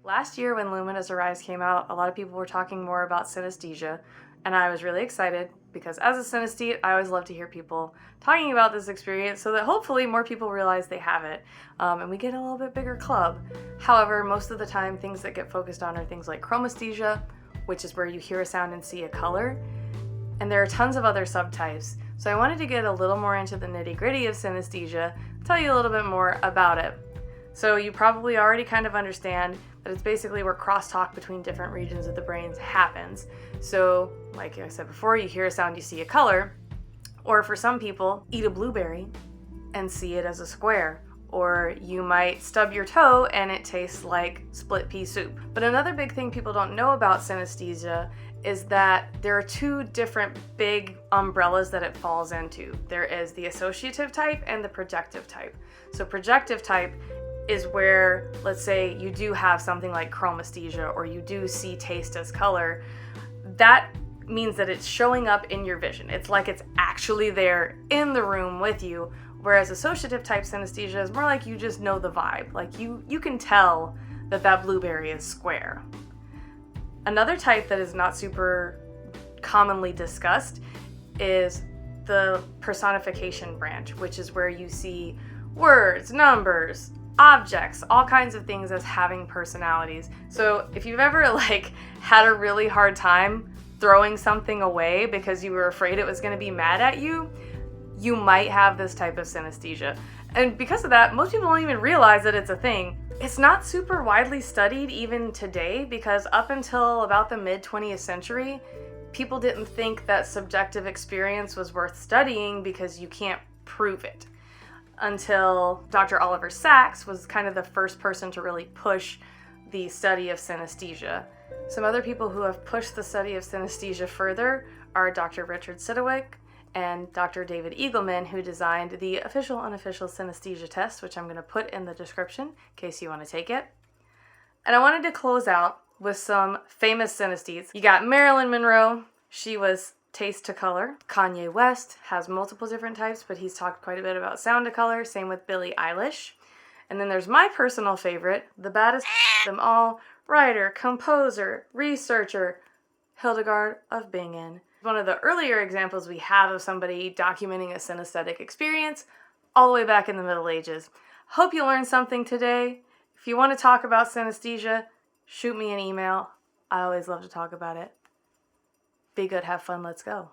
Last year when Luminous Arise came out, a lot of people were talking more about synesthesia, and I was really excited because as a synesthete, I always love to hear people talking about this experience so that hopefully more people realize they have it, and we get a little bit bigger club. However, most of the time, things that get focused on are things like chromesthesia, which is where you hear a sound and see a color, and there are tons of other subtypes. So I wanted to get a little more into the nitty-gritty of synesthesia, tell you a little bit more about it. So you probably already kind of understand that it's basically where crosstalk between different regions of the brain happens. So, like I said before, you hear a sound, you see a color, or for some people, eat a blueberry and see it as a square. Or you might stub your toe and it tastes like split pea soup. But another big thing people don't know about synesthesia is that there are two different big umbrellas that it falls into. There is the associative type and the projective type. So projective type is where, let's say, you do have something like chromesthesia or you do see taste as color. That means that it's showing up in your vision. It's like it's actually there in the room with you. Whereas associative type synesthesia is more like you just know the vibe. Like you can tell that that blueberry is square. Another type that is not super commonly discussed is the personification branch, which is where you see words, numbers, objects, all kinds of things as having personalities. So if you've ever had a really hard time throwing something away because you were afraid it was going to be mad at you, you might have this type of synesthesia. And because of that, most people don't even realize that it's a thing. It's not super widely studied even today because up until about the mid-20th century, people didn't think that subjective experience was worth studying because you can't prove it. Until Dr. Oliver Sacks was kind of the first person to really push the study of synesthesia. Some other people who have pushed the study of synesthesia further are Dr. Richard Sidgwick and Dr. David Eagleman, who designed the official unofficial synesthesia test, which I'm going to put in the description in case you want to take it. And I wanted to close out with some famous synesthetes. You got Marilyn Monroe. She was taste to color. Kanye West has multiple different types, but he's talked quite a bit about sound to color. Same with Billie Eilish. And then there's my personal favorite, the baddest of them all, writer, composer, researcher, Hildegard of Bingen. One of the earlier examples we have of somebody documenting a synesthetic experience all the way back in the Middle Ages. Hope you learned something today. If you want to talk about synesthesia, shoot me an email. I always love to talk about it. Be good, have fun, let's go.